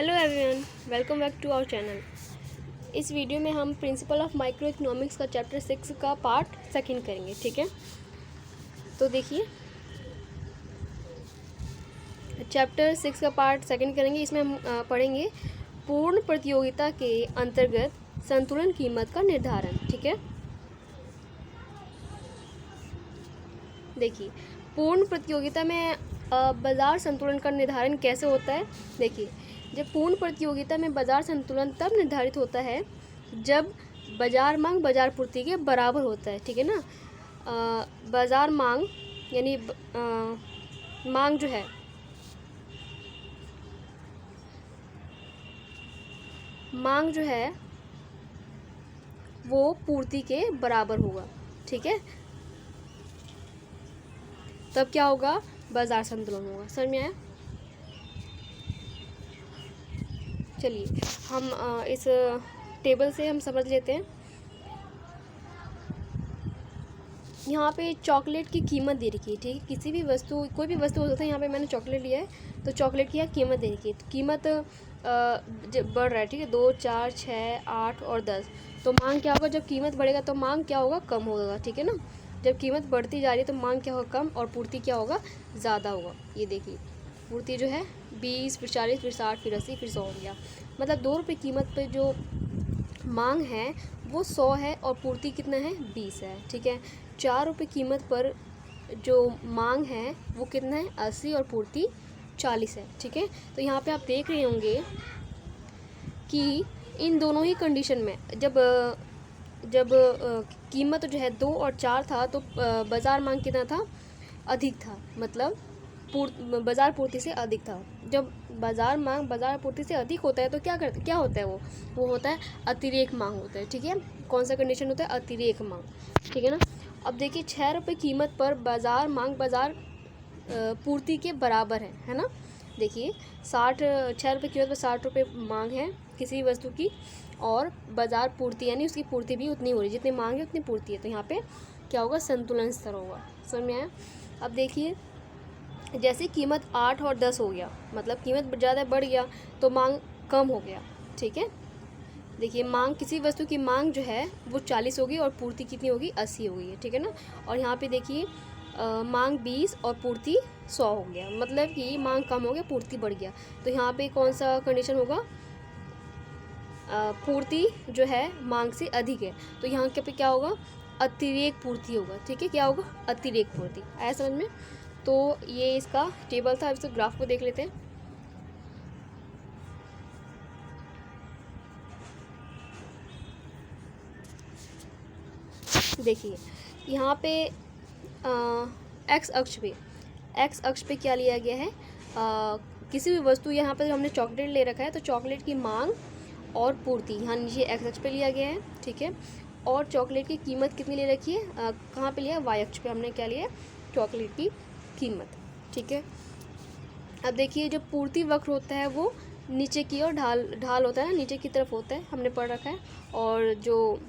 Hello everyone, welcome back to our channel. इस video में हम प्रिंसिपल ऑफ माइक्रो इकोनॉमिक्स का चैप्टर 6 का पार्ट सेकंड करेंगे। ठीक है, तो देखिए चैप्टर 6 का पार्ट सेकंड करेंगे। इसमें हम पढ़ेंगे पूर्ण प्रतियोगिता के अंतर्गत संतुलन कीमत का निर्धारण। ठीक है, देखिए पूर्ण प्रतियोगिता में बाजार संतुलन का निर्धारण कैसे होता है। देखिए, जब पूर्ण प्रतियोगिता में बाजार संतुलन तब निर्धारित होता है जब बाजार मांग बाजार पूर्ति के बराबर होता है। ठीक है ना, बाजार मांग यानी मांग जो है वो पूर्ति के बराबर होगा। ठीक है, तब क्या होगा, बाजार संतुलन होगा। समझ में आया? चलिए हम इस टेबल से हम समझ लेते हैं। यहाँ पे चॉकलेट की कीमत दे रखी है। ठीक है, किसी भी वस्तु, कोई भी वस्तु हो सकता है। यहाँ पे मैंने चॉकलेट लिया है तो चॉकलेट की यहाँ कीमत दे रखी है। तो कीमत बढ़ रहा है। ठीक है, 2, 4, 6, 8 और 10। तो मांग क्या होगा, जब कीमत बढ़ेगा तो मांग क्या होगा, कम होगा। ठीक है ना, जब कीमत बढ़ती जा रही है तो मांग क्या होगा, कम, और पूर्ति क्या होगा, ज़्यादा होगा। ये देखिए पूर्ति जो है 20, फिर 40, फिर 60, फिर 80, फिर 100 हो गया। मतलब 2 रुपये कीमत पे जो मांग है वो 100 है और पूर्ति कितना है, 20 है। ठीक है, 4 रुपये कीमत पर जो मांग है वो कितना है, 80 और पूर्ति 40 है। ठीक है, तो यहाँ पे आप देख रहे होंगे कि इन दोनों ही कंडीशन में जब कीमत जो है 2 और 4 था तो बाज़ार मांग कितना था, अधिक था। मतलब बाज़ार पूर्ति से अधिक था। जब बाज़ार मांग बाज़ार पूर्ति से अधिक होता है तो क्या होता है, वो होता है अतिरेक मांग होता है। ठीक है, कौन सा कंडीशन होता है, अतिरेक मांग। ठीक है ना, अब देखिए 6 रुपये कीमत पर बाज़ार मांग बाज़ार पूर्ति के बराबर है ना। देखिए 6 रुपये कीमत पर 60 रुपये मांग है किसी वस्तु की, और बाज़ार पूर्ति यानी उसकी पूर्ति भी उतनी हो रही है, जितनी मांग है उतनी पूर्ति है। तो यहाँ पे क्या होगा, संतुलन स्तर होगा। समझ में आया? अब देखिए जैसे कीमत 8 और 10 हो गया, मतलब कीमत ज़्यादा बढ़ गया तो मांग कम हो गया। ठीक है, देखिए मांग, किसी वस्तु की मांग जो है वो 40 होगी और पूर्ति कितनी होगी, 80 हो गई है। ठीक है ना, और यहाँ पे देखिए मांग 20 और पूर्ति 100 हो गया, मतलब कि मांग कम हो गया, पूर्ति बढ़ गया। तो यहाँ पे कौन सा कंडीशन होगा, पूर्ति जो है मांग से अधिक है। तो यहाँ पे क्या होगा, अतिरेक पूर्ति होगा। ठीक है, क्या होगा, अतिरेक पूर्ति। आया समझ में? तो ये इसका टेबल था। अब इसको ग्राफ को देख लेते हैं। देखिए यहाँ पे एक्स अक्ष पे क्या लिया गया है, किसी भी वस्तु, यहाँ पे हमने चॉकलेट ले रखा है तो चॉकलेट की मांग और पूर्ति यहाँ नीचे एक्स अक्ष पे लिया गया है। ठीक है, और चॉकलेट की कीमत कितनी ले रखी है, कहाँ पे लिया है, वाई अक्ष पे हमने क्या लिया है, चॉकलेट की कीमत। ठीक है, अब देखिए जो पूर्ति वक्र होता है वो नीचे की ओर ढाल होता है ना, नीचे की तरफ होता है, हमने पढ़ रखा है। और जो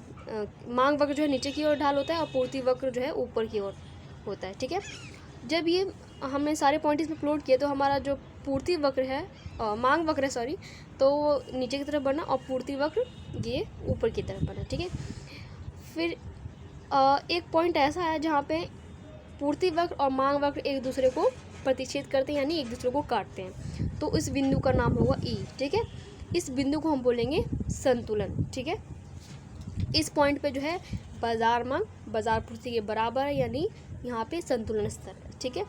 मांग वक्र जो है नीचे की ओर ढाल होता है और पूर्ति वक्र जो है ऊपर की ओर होता है। ठीक है, जब ये हमने सारे पॉइंट इसमें प्लॉट किए तो हमारा जो पूर्ति वक्र है, मांग वक्र है सॉरी, तो नीचे की तरफ बढ़ना और पूर्ति वक्र ये ऊपर की तरफ बढ़ना। ठीक है, फिर एक पॉइंट ऐसा है जहाँ पे पूर्ति वक्र और मांग वक्र एक दूसरे को प्रतिच्छेद करते हैं, यानी एक दूसरे को काटते हैं। तो इस बिंदु का नाम होगा ई। ठीक है, इस बिंदु को हम बोलेंगे संतुलन। ठीक है, इस पॉइंट पे जो है बाजार मांग बाजार पूर्ति के बराबर है, यानी यहाँ पे संतुलन स्तर है। ठीक है,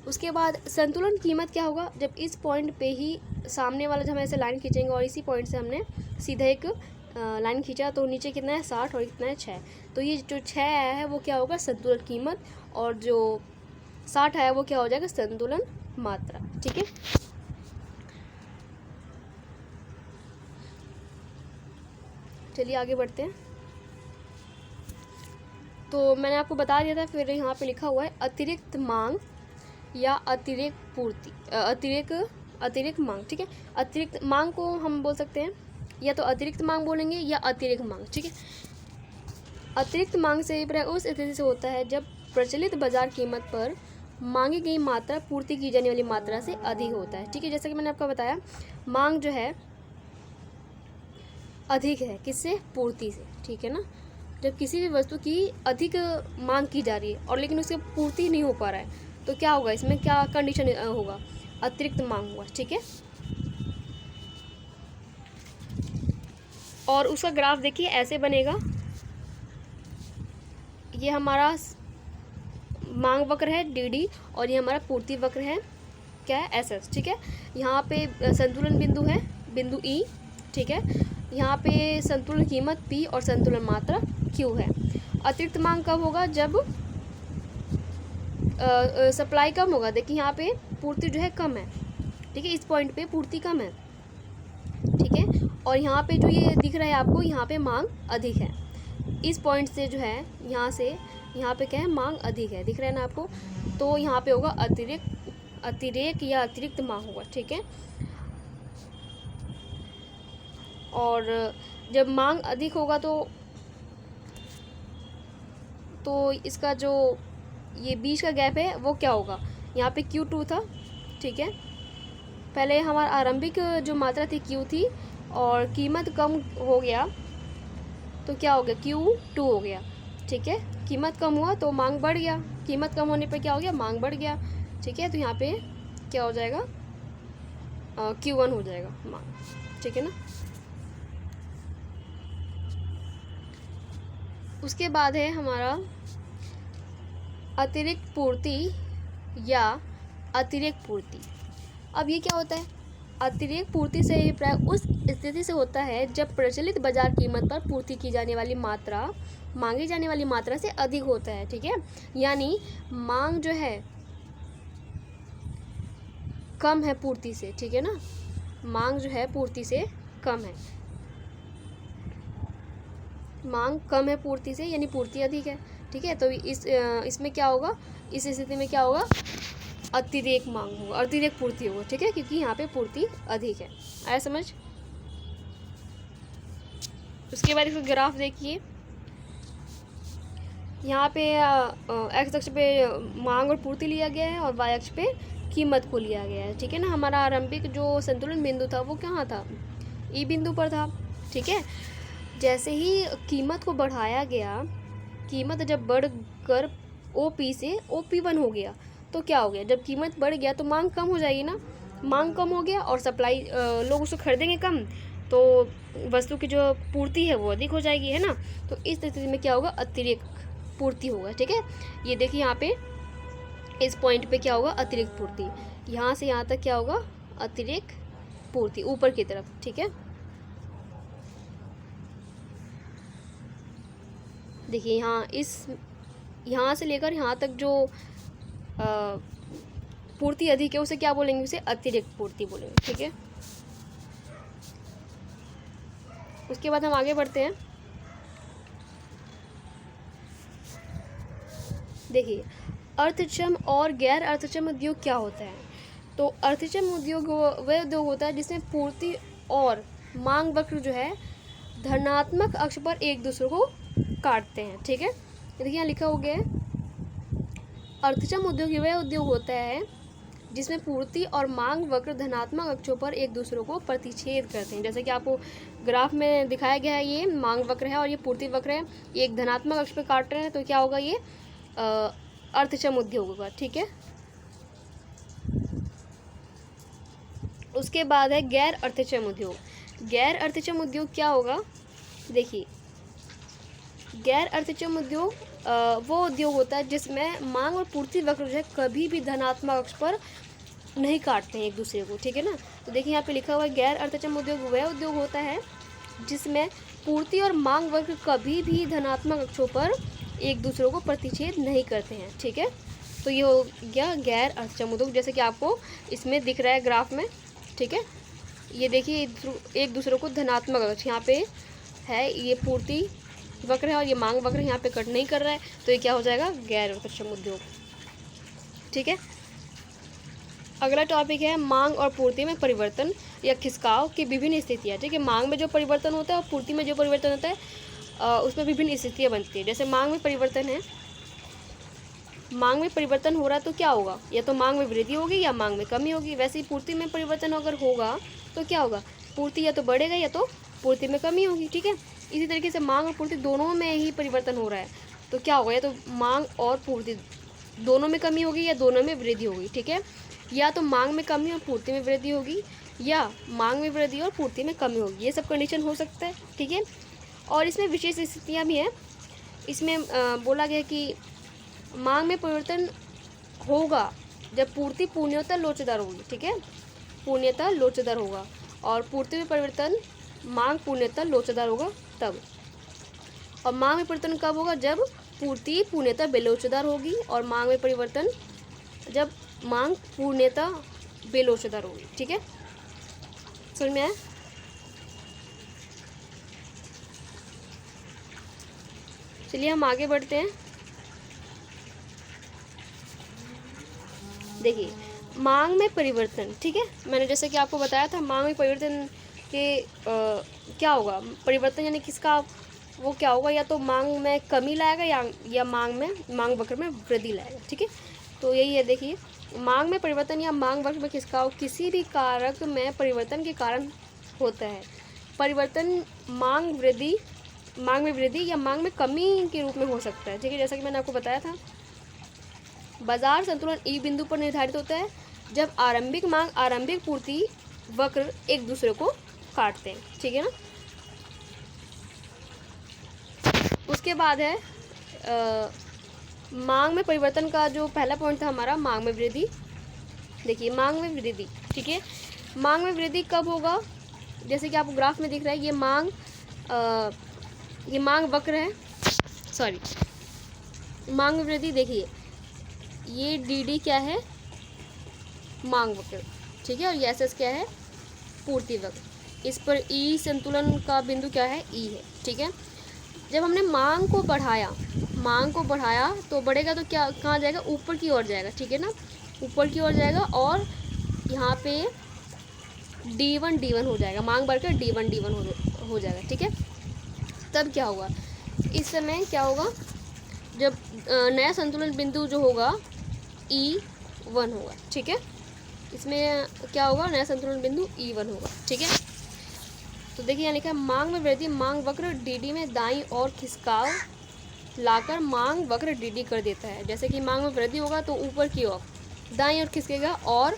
उसके बाद संतुलन कीमत क्या होगा, जब इस पॉइंट पे ही सामने वाला, जब हम ऐसे लाइन खींचेंगे और इसी पॉइंट से हमने सीधा एक लाइन खींचा तो नीचे कितना है, 60 और कितना है, 6। तो ये जो 6 आया है वो क्या होगा, संतुलन कीमत, और जो 60 आया वो क्या हो जाएगा, संतुलन मात्रा। ठीक है, चलिए आगे बढ़ते हैं। तो मैंने आपको बता दिया था, फिर यहाँ पे लिखा हुआ है अतिरिक्त मांग या अतिरिक्त पूर्ति, अतिरिक्त मांग। ठीक है, अतिरिक्त मांग को हम बोल सकते हैं या तो अतिरिक्त मांग बोलेंगे या अतिरिक्त मांग। ठीक है, अतिरिक्त मांग से उस स्थिति से होता है जब प्रचलित बाजार कीमत पर मांगी गई मात्रा पूर्ति की जाने वाली मात्रा से अधिक होता है। ठीक है, जैसा कि मैंने आपको बताया, मांग जो है अधिक है किससे? पूर्ति से। ठीक है ना, जब किसी भी वस्तु की अधिक मांग की जा रही है और लेकिन उसकी पूर्ति नहीं हो पा रहा है तो क्या होगा, इसमें क्या कंडीशन होगा? अतिरिक्त मांग होगा। ठीक है, और उसका ग्राफ देखिए ऐसे बनेगा। ये हमारा मांग वक्र है डी और ये हमारा पूर्ति वक्र है क्या है? एस। ठीक है, यहाँ पे संतुलन बिंदु है बिंदु ई। ठीक है, यहाँ पे संतुलन कीमत पी और संतुलन मात्रा क्यू है। अतिरिक्त मांग कब होगा? जब सप्लाई कम होगा। देखिए यहाँ पे पूर्ति जो है कम है। ठीक है, इस पॉइंट पे पूर्ति कम है। ठीक है, और यहाँ पे जो ये दिख रहा है आपको, यहाँ पे मांग अधिक है। इस पॉइंट से जो है यहाँ से यहाँ पे क्या है? मांग अधिक है। दिख रहा है ना आपको? तो यहाँ पे होगा अतिरेक या अतिरिक्त मांग होगा। ठीक है, और जब मांग अधिक होगा तो इसका जो ये बीच का गैप है वो क्या होगा? यहाँ पे Q2 था। ठीक है, पहले हमारा आरंभिक जो मात्रा थी Q थी और कीमत कम हो गया तो क्या हो गया? Q2 हो गया। ठीक है, कीमत कम हुआ तो मांग बढ़ गया, कीमत कम होने पे क्या हो गया? मांग बढ़ गया। ठीक है, तो यहाँ पे क्या हो जाएगा? Q1 हो जाएगा मांग। ठीक है ना, उसके बाद है हमारा अतिरिक्त पूर्ति या अतिरेक पूर्ति। अब ये क्या होता है? अतिरेक पूर्ति से अभिप्राय उस स्थिति से होता है जब प्रचलित बाजार कीमत पर पूर्ति की जाने वाली मात्रा मांगी जाने वाली मात्रा से अधिक होता है। ठीक है, यानी मांग जो है कम है पूर्ति से। ठीक है ना, मांग जो है पूर्ति से कम है, मांग कम है पूर्ति से, यानी पूर्ति अधिक है। ठीक है, तो इसमें क्या होगा? इस स्थिति में क्या होगा? अतिरेक मांग होगा, अतिरेक पूर्ति होगा। ठीक है, क्योंकि यहाँ पे पूर्ति अधिक है। आया समझ? उसके बाद इसका ग्राफ देखिए। यहाँ पे एक्स अक्ष पे मांग और पूर्ति लिया गया है और वाई अक्ष पे कीमत को लिया गया है। ठीक है ना, हमारा आरंभिक जो संतुलन बिंदु था वो कहाँ था? ई बिंदु पर था। ठीक है, जैसे ही कीमत को बढ़ाया गया, कीमत जब बढ़कर OP से OP1 हो गया तो क्या हो गया? जब कीमत बढ़ गया तो मांग कम हो जाएगी ना, मांग कम हो गया और सप्लाई लोग उसको खरीदेंगे कम, तो वस्तु की जो पूर्ति है वो अधिक हो जाएगी, है ना। तो इस स्थिति में क्या होगा? अतिरिक्त पूर्ति होगा। ठीक है, ये देखिए यहाँ पे इस पॉइंट पे क्या होगा? अतिरिक्त पूर्ति। यहाँ से यहाँ तक क्या होगा? अतिरिक्त पूर्ति ऊपर की तरफ। ठीक है, देखिए यहाँ से लेकर यहाँ तक जो पूर्ति अधिक है उसे क्या बोलेंगे? उसे अतिरिक्त पूर्ति बोलेंगे। ठीक है, उसके बाद हम आगे बढ़ते हैं। देखिए, अर्थक्षम और गैर अर्थक्षम उद्योग क्या होता है? तो अर्थक्षम उद्योग वह उद्योग होता है जिसमें पूर्ति और मांग वक्र जो है धनात्मक अक्ष पर एक दूसरे को काटते हैं। ठीक है, देखिए यहाँ लिखा हो गया है, अर्थक्षम उद्योग वह उद्योग होता है जिसमें पूर्ति और मांग वक्र धनात्मक अक्षों पर एक दूसरे को प्रतिच्छेद करते हैं। जैसे कि आपको ग्राफ में दिखाया गया है, ये मांग वक्र है और ये पूर्ति वक्र है, ये एक धनात्मक अक्ष पर काट रहे हैं, तो क्या होगा? ये अर्थक्षम उद्योग होगा। ठीक है, उसके बाद है गैर अर्थक्षम उद्योग। गैर अर्थक्षम उद्योग क्या होगा? देखिए, गैर अर्थक्षम उद्योग वो उद्योग होता है जिसमें मांग और पूर्ति वक्र जो है कभी भी धनात्मक अक्ष पर नहीं काटते हैं एक दूसरे को। ठीक है ना, तो देखिए यहाँ पे लिखा हुआ है, गैर अर्थक्षम उद्योग वह उद्योग होता है जिसमें पूर्ति और मांग वक्र कभी भी धनात्मक अक्षों पर एक दूसरे को प्रतिच्छेद नहीं करते हैं। ठीक है, तो ये हो गया गैर अर्थक्षम उद्योग, जैसे कि आपको इसमें दिख रहा है ग्राफ में। ठीक है, ये देखिए एक दूसरे को धनात्मक अक्ष यहाँ पे है, ये पूर्ति वक्र है और ये मांग वक्र यहाँ पे कट नहीं कर रहा है, तो ये क्या हो जाएगा? गैर अर्थक्षम उद्योग। ठीक है, अगला टॉपिक है मांग और पूर्ति में परिवर्तन या खिसकाव की विभिन्न स्थितियाँ। ठीक है, मांग में जो परिवर्तन होता है और पूर्ति में जो परिवर्तन होता है उसमें विभिन्न स्थितियाँ बनती है। जैसे मांग में परिवर्तन है, मांग में परिवर्तन हो रहा है तो क्या होगा, या तो मांग में वृद्धि होगी या मांग में कमी होगी। वैसे ही पूर्ति में परिवर्तन अगर होगा तो क्या होगा, पूर्ति या तो बढ़ेगा या तो पूर्ति में कमी होगी। ठीक है, इसी तरीके से मांग और पूर्ति दोनों में ही परिवर्तन हो रहा है तो क्या होगा, या तो मांग और पूर्ति दोनों में कमी होगी या दोनों में वृद्धि होगी। ठीक है, या तो मांग में कमी और पूर्ति में वृद्धि होगी, या मांग में वृद्धि और पूर्ति में कमी होगी। ये सब कंडीशन हो सकता है। ठीक है, और इसमें विशेष स्थितियाँ भी हैं। इसमें बोला गया कि मांग में परिवर्तन होगा जब पूर्ति पूर्णतः लोचदार होगी। ठीक है, पूर्णतः लोचदार होगा, और पूर्ति में परिवर्तन मांग पूर्णतः लोचदार होगा तब। और मांग में परिवर्तन कब होगा, जब पूर्ति पूर्णतः बेलोचदार होगी, और मांग में परिवर्तन जब मांग पूर्णतः बेलोचदार होगी। ठीक है, समझ में आया। चलिए हम आगे बढ़ते हैं। देखिए मांग में परिवर्तन, ठीक है, मैंने जैसे कि आपको बताया था मांग में परिवर्तन के क्या होगा, परिवर्तन यानी किसका वो क्या होगा, या तो मांग में कमी लाएगा या मांग वक्र में वृद्धि लाएगा। ठीक है, तो यही है। देखिए मांग में परिवर्तन या मांग वक्र में किसका हो, किसी भी कारक में परिवर्तन के कारण होता है। परिवर्तन मांग में वृद्धि या मांग में कमी के रूप में हो सकता है। ठीक है, जैसा कि मैंने आपको बताया था बाजार संतुलन ई बिंदु पर निर्धारित होता है जब आरंभिक मांग आरंभिक पूर्ति वक्र एक दूसरे को काटते हैं। ठीक है ना। उसके बाद है मांग में परिवर्तन का जो पहला पॉइंट था हमारा, मांग में वृद्धि। देखिए मांग में वृद्धि, ठीक है, मांग में वृद्धि कब होगा, जैसे कि आपको ग्राफ में दिख रहा है ये मांग वक्र है, सॉरी मांग में वृद्धि। देखिए ये डी क्या है, मांग वक्र, ठीक है, और ये एस क्या है, पूर्ति वक्र। इस पर ई संतुलन का बिंदु क्या है, ई है। ठीक है, जब हमने मांग को बढ़ाया तो बढ़ेगा तो क्या कहाँ जाएगा, ऊपर की ओर जाएगा। ठीक है ना, ऊपर की ओर जाएगा, और यहाँ पे D1 हो जाएगा, मांग बढ़कर D1 हो जाएगा। ठीक है, तब क्या होगा, इस समय क्या होगा, जब नया संतुलन बिंदु जो होगा E1 होगा। ठीक है, इसमें क्या होगा, नया संतुलन बिंदु E1 होगा। ठीक है, तो देखिए यहाँ लिखा है मांग में वृद्धि मांग वक्र DD में दाईं और खिसकाव लाकर मांग वक्र DD कर देता है। जैसे कि मांग में वृद्धि होगा तो ऊपर की ओर दाईं ओर खिसकेगा, और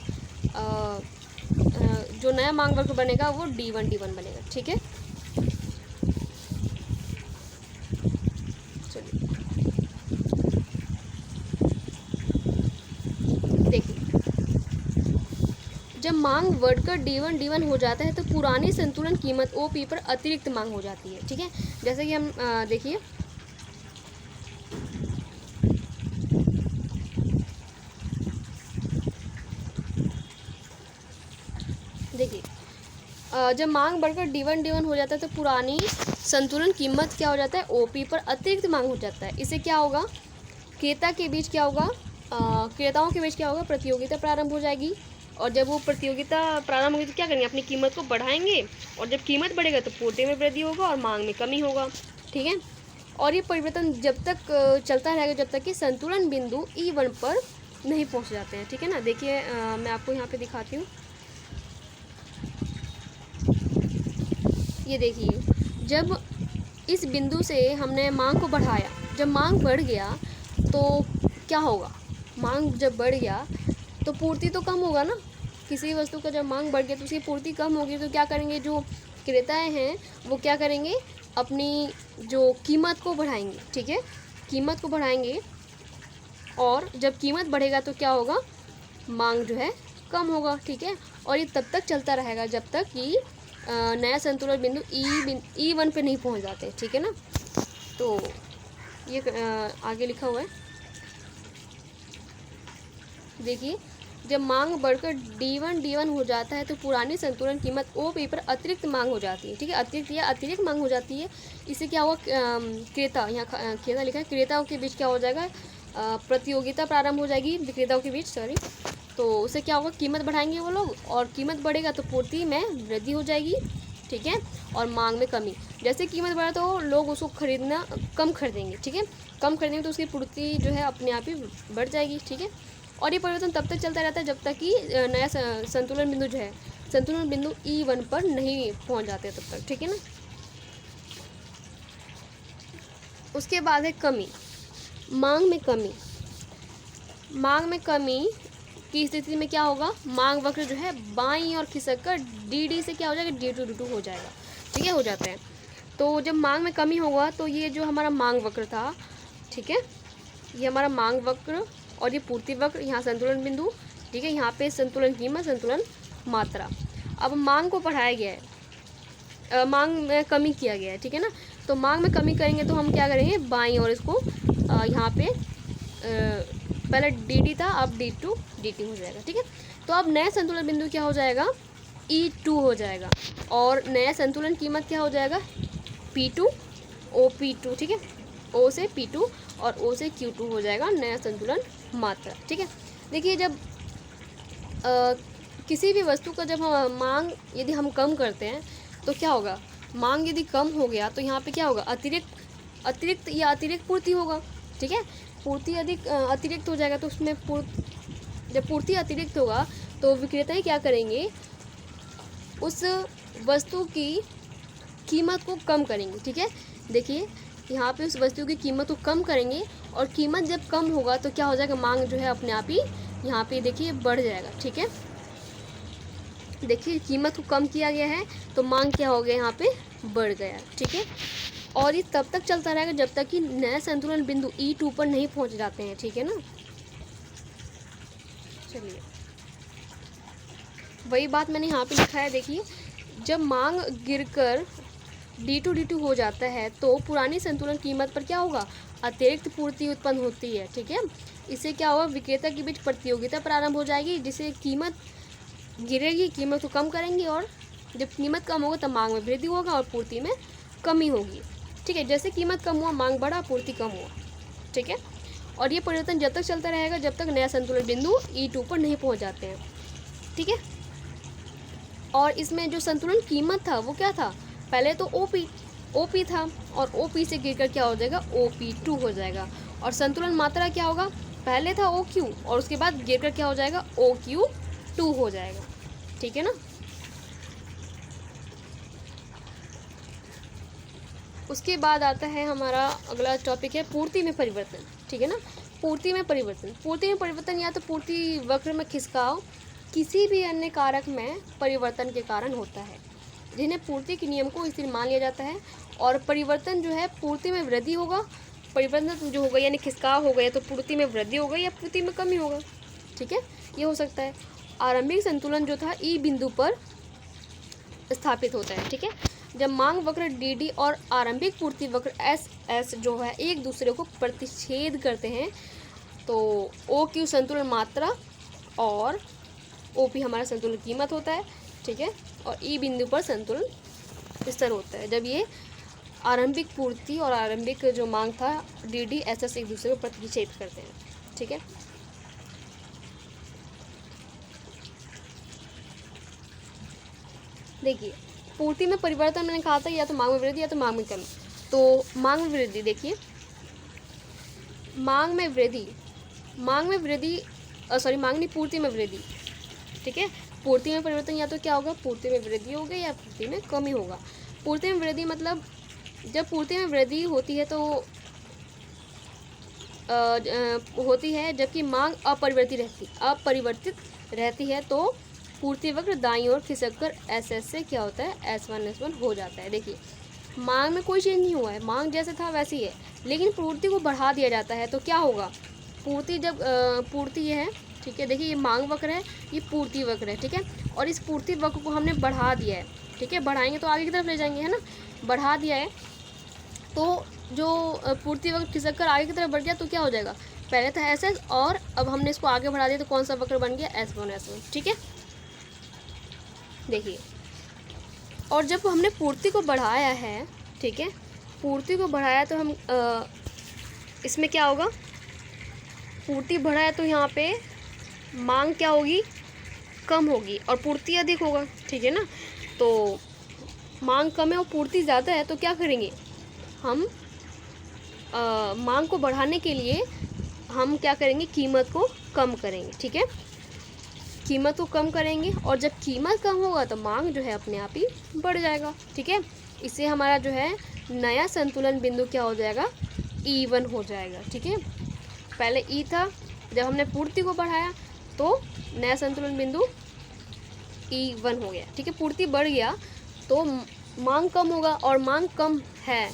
जो नया मांग वक्र बनेगा वो D1 बनेगा। ठीक है, चलिए देखिए जब मांग बढ़कर D1 हो जाता है तो पुरानी संतुलन कीमत OP पर अतिरिक्त मांग हो जाती है। ठीक है, जैसे कि हम देखिए जब मांग बढ़कर D1 हो जाता है तो पुरानी संतुलन कीमत क्या हो जाता है, OP पर अतिरिक्त मांग हो जाता है। इससे क्या होगा, क्रेताओं के बीच क्या होगा, प्रतियोगिता प्रारंभ हो जाएगी, और जब वो प्रतियोगिता प्रारंभ होगी तो क्या करेंगे, अपनी कीमत को बढ़ाएंगे, और जब कीमत बढ़ेगा तो पूर्ति में वृद्धि होगा और मांग में कमी होगा। ठीक है, और ये परिवर्तन जब तक चलता रहेगा जब तक कि संतुलन बिंदु E1 पर नहीं पहुंच जाते हैं। ठीक है ना, देखिए मैं आपको यहाँ पे दिखाती हूँ। ये देखिए जब इस बिंदु से हमने मांग को बढ़ाया, जब मांग बढ़ गया तो क्या होगा, मांग जब बढ़ गया तो पूर्ति तो कम होगा ना, किसी वस्तु का जब मांग बढ़ गया तो उसकी पूर्ति कम होगी, तो क्या करेंगे, जो क्रेताएं हैं वो क्या करेंगे, अपनी जो कीमत को बढ़ाएंगे। ठीक है, कीमत को बढ़ाएंगे, और जब कीमत बढ़ेगा तो क्या होगा, मांग जो है कम होगा। ठीक है, और ये तब तक चलता रहेगा जब तक कि नया संतुलन बिंदु E1 पे नहीं पहुंच जाते। ठीक है ना, तो ये आगे लिखा हुआ है, देखिए जब मांग बढ़कर D1 हो जाता है तो पुरानी संतुलन कीमत OP पर अतिरिक्त मांग हो जाती है। ठीक है, अतिरिक्त मांग हो जाती है। इससे क्या होगा, क्रेता, यहाँ क्रेता लिखा है, क्रेताओं के बीच क्या हो जाएगा, प्रतियोगिता प्रारंभ हो जाएगी विक्रेताओं के बीच, सॉरी। तो उससे क्या होगा, कीमत बढ़ाएंगे वो लोग, और कीमत बढ़ेगा तो पूर्ति में वृद्धि हो जाएगी, ठीक है, और मांग में कमी। जैसे कीमत बढ़ा तो लोग उसको खरीदना कम खरीदेंगे, ठीक है, कम खरीदेंगे तो उसकी पूर्ति जो है अपने आप ही बढ़ जाएगी, ठीक है। और ये परिवर्तन तब तक चलता रहता है जब तक कि नया संतुलन बिंदु जो है, संतुलन बिंदु E1 पर नहीं पहुंच जाते तब तक, ठीक है ना। उसके बाद है कमी, मांग में कमी। मांग में कमी की स्थिति में क्या होगा, मांग वक्र जो है बाईं ओर खिसक कर डी से क्या हो जाएगा, D2 हो जाएगा, ठीक है, हो जाता है। तो जब मांग में कमी होगा तो ये जो हमारा मांग वक्र था, ठीक है, ये हमारा मांग वक्र और ये पूर्ति वक्र, यहाँ संतुलन बिंदु, ठीक है, यहाँ पे संतुलन कीमत, संतुलन मात्रा। अब मांग को बढ़ाया गया है, मांग में कमी किया गया है, ठीक है ना। तो मांग में कमी करेंगे तो हम क्या करेंगे, बाईं और इसको यहाँ पे पहले डी था, अब D2 हो जाएगा, ठीक है। तो अब नया संतुलन बिंदु क्या हो जाएगा, E2 हो जाएगा, और नया संतुलन कीमत क्या हो जाएगा, P2 OP2, ठीक है, O से P2 और O से Q2 हो जाएगा नया संतुलन मात्रा, ठीक है। देखिए जब किसी भी वस्तु का जब हम मांग यदि हम कम करते हैं तो क्या होगा, मांग यदि कम हो गया तो यहाँ पे क्या होगा, अतिरिक्त या अतिरिक्त पूर्ति होगा, ठीक है। पूर्ति यदि अतिरिक्त हो जाएगा तो उसमें जब पूर्ति अतिरिक्त होगा तो विक्रेता ही क्या करेंगे, उस वस्तु की कीमत को कम करेंगे, ठीक है। देखिए यहाँ पे उस वस्तु की कीमत को कम करेंगे, और कीमत जब कम होगा तो क्या हो जाएगा, मांग जो है अपने आप ही यहाँ पे देखिए बढ़ जाएगा, ठीक है। देखिए कीमत को कम किया गया है तो मांग क्या हो गया, यहाँ पे बढ़ गया, ठीक है। और ये तब तक चलता रहेगा जब तक कि नया संतुलन बिंदु E2 पर नहीं पहुंच जाते हैं, ठीक है ना। चलिए वही बात मैंने यहाँ पे लिखा है, देखिए जब मांग गिरकर D2 हो जाता है तो पुरानी संतुलन कीमत पर क्या होगा, अतिरिक्त पूर्ति उत्पन्न होती है, ठीक है। इससे क्या होगा, विक्रेता के बीच प्रतियोगिता प्रारंभ हो जाएगी, जिससे कीमत गिरेगी, कीमत को कम करेंगे, और जब कीमत कम होगा तब मांग में वृद्धि होगा और पूर्ति में कमी होगी, ठीक है। जैसे कीमत कम हुआ मांग बढ़ा, पूर्ति कम हुआ, ठीक है। और ये परिवर्तन जब तक चलता रहेगा जब तक नया संतुलन बिंदु E2 पर नहीं पहुंच जाते हैं, ठीक है। और इसमें जो संतुलन कीमत था वो क्या था, पहले तो OP था, और OP से गिरकर क्या हो जाएगा, OP2 हो जाएगा। और संतुलन मात्रा क्या होगा, पहले था OQ और उसके बाद गिरकर क्या हो जाएगा, OQ2 हो जाएगा, ठीक है ना। उसके बाद आता है हमारा अगला टॉपिक है पूर्ति में परिवर्तन, ठीक है ना। पूर्ति में परिवर्तन या तो पूर्ति वक्र में खिसकाव किसी भी अन्य कारक में परिवर्तन के कारण होता है, जिन्हें पूर्ति के नियम को स्थिर मान लिया जाता है। और परिवर्तन जो है पूर्ति में वृद्धि होगा, परिवर्तन जो होगा यानी खिसकाव हो गया तो पूर्ति में वृद्धि होगा या पूर्ति में कमी होगा, ठीक है, ये हो सकता है। आरंभिक संतुलन जो था E बिंदु पर स्थापित होता है, ठीक है। जब मांग वक्र DD और आरंभिक पूर्ति वक्र SS जो है एक दूसरे को प्रतिच्छेद करते हैं तो OQ संतुलन मात्रा और OP हमारा संतुलन कीमत होता है, ठीक है। और E बिंदु पर संतुलन स्तर होता है जब ये आरंभिक पूर्ति और आरंभिक जो मांग था DD SS एक दूसरे को प्रतिच्छेद करते हैं, ठीक है। देखिए पूर्ति में परिवर्तन मैंने कहा था या तो मांग में वृद्धि या तो मांग में कमी। तो मांग में वृद्धि, देखिए मांग में पूर्ति में वृद्धि, ठीक है। पूर्ति में परिवर्तन या तो क्या होगा, पूर्ति में वृद्धि होगी या पूर्ति में कमी होगा। पूर्ति में वृद्धि मतलब जब पूर्ति में वृद्धि होती है तो होती है जबकि मांग अपरिवर्तित रहती है तो पूर्ति वक्र दाईं ओर खिसककर SS से क्या होता है, S1 हो जाता है। देखिए मांग में कोई चेंज नहीं हुआ है, मांग जैसे था वैसी है, लेकिन पूर्ति को बढ़ा दिया जाता है तो क्या होगा, पूर्ति जब पूर्ति ये है, ठीक है। देखिए ये मांग वक्र है, ये पूर्ति वक्र है, ठीक है। और इस पूर्ति वक्र को हमने बढ़ा दिया है, ठीक है। बढ़ाएंगे तो आगे की तरफ ले जाएंगे, है ना। बढ़ा दिया है तो जो पूर्ति वक्र खिसक कर आगे की तरफ बढ़ गया तो क्या हो जाएगा, पहले था SS और अब हमने इसको आगे बढ़ा दिया तो कौन सा वक्र बन गया, S1, ठीक है। देखिए और जब हमने पूर्ति को बढ़ाया है, ठीक है, पूर्ति को बढ़ाया तो हम इसमें क्या होगा, पूर्ति बढ़ाया तो यहाँ पे मांग क्या होगी, कम होगी और पूर्ति अधिक होगा, ठीक है ना। तो मांग कम है और पूर्ति ज़्यादा है, तो क्या करेंगे हम मांग को बढ़ाने के लिए हम क्या करेंगे, कीमत को कम करेंगे। ठीक है, कीमत को कम करेंगे और जब कीमत कम होगा तो मांग जो है अपने आप ही बढ़ जाएगा। ठीक है, इससे हमारा जो है नया संतुलन बिंदु क्या हो जाएगा, E1 हो जाएगा। ठीक है, पहले E था, जब हमने पूर्ति को बढ़ाया तो नया संतुलन बिंदु E1 हो गया। ठीक है, पूर्ति बढ़ गया तो मांग कम होगा और मांग कम है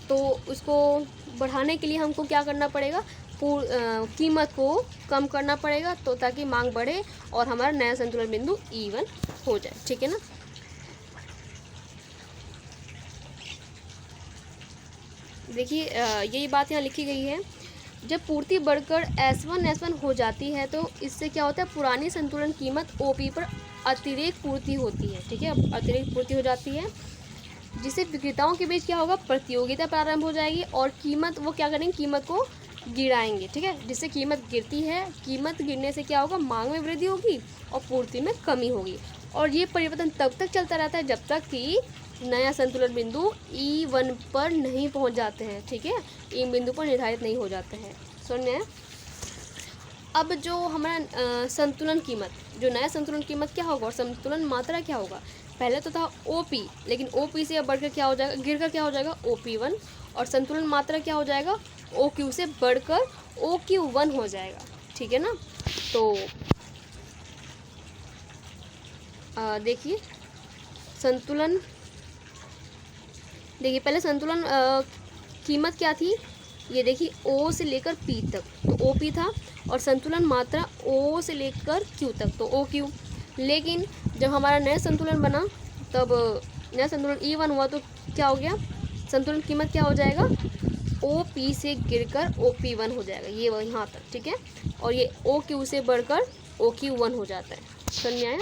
तो उसको बढ़ाने के लिए हमको क्या करना पड़ेगा, कीमत को कम करना पड़ेगा, तो ताकि मांग बढ़े और हमारा नया संतुलन बिंदु E1 हो जाए। ठीक है ना। देखिए यही बात यहाँ लिखी गई है, जब पूर्ति बढ़कर S1 हो जाती है तो इससे क्या होता है, पुरानी संतुलन कीमत OP पर अतिरिक्त पूर्ति होती है। ठीक है, अतिरिक्त पूर्ति हो जाती है, जिससे विक्रेताओं के बीच क्या होगा, प्रतियोगिता प्रारंभ हो जाएगी और कीमत वो क्या करेंगे, कीमत को गिराएंगे। ठीक है, जिससे कीमत गिरती है, कीमत गिरने से क्या होगा, मांग में वृद्धि होगी और पूर्ति में कमी होगी। और ये परिवर्तन तब तक चलता रहता है जब तक कि नया संतुलन बिंदु E1 पर नहीं पहुंच जाते हैं। ठीक है, E बिंदु पर निर्धारित नहीं हो जाते हैं। सुनिए, अब जो हमारा संतुलन कीमत, जो नया संतुलन कीमत क्या होगा और संतुलन मात्रा क्या होगा, पहले तो था OP, लेकिन OP से अब बढ़कर क्या हो जाएगा, गिरकर क्या हो जाएगा OP1, और संतुलन मात्रा क्या हो जाएगा, OQ से बढ़कर OQ1 हो जाएगा। ठीक है ना। तो देखिए संतुलन, देखिए पहले संतुलन कीमत क्या थी, ये देखिए O से लेकर P तक तो OP था, और संतुलन मात्रा O से लेकर Q तक तो OQ। लेकिन जब हमारा नया संतुलन बना, तब नया संतुलन E1 हुआ तो क्या हो गया, संतुलन कीमत क्या हो जाएगा, OP से गिरकर OP1 हो जाएगा, ये वह यहाँ तक। ठीक है, और ये OQ से बढ़कर OQ1 हो जाता है। समझ में आया।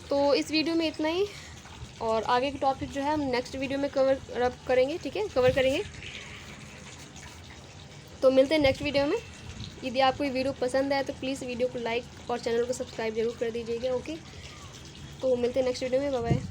तो इस वीडियो में इतना ही, और आगे के टॉपिक जो है हम नेक्स्ट वीडियो में कवर अप करेंगे। ठीक है, कवर करेंगे। तो मिलते हैं नेक्स्ट वीडियो में। यदि आपको ये वीडियो पसंद आए तो प्लीज़ वीडियो को लाइक और चैनल को सब्सक्राइब जरूर कर दीजिएगा। ओके, तो मिलते हैं नेक्स्ट वीडियो में। Bye bye.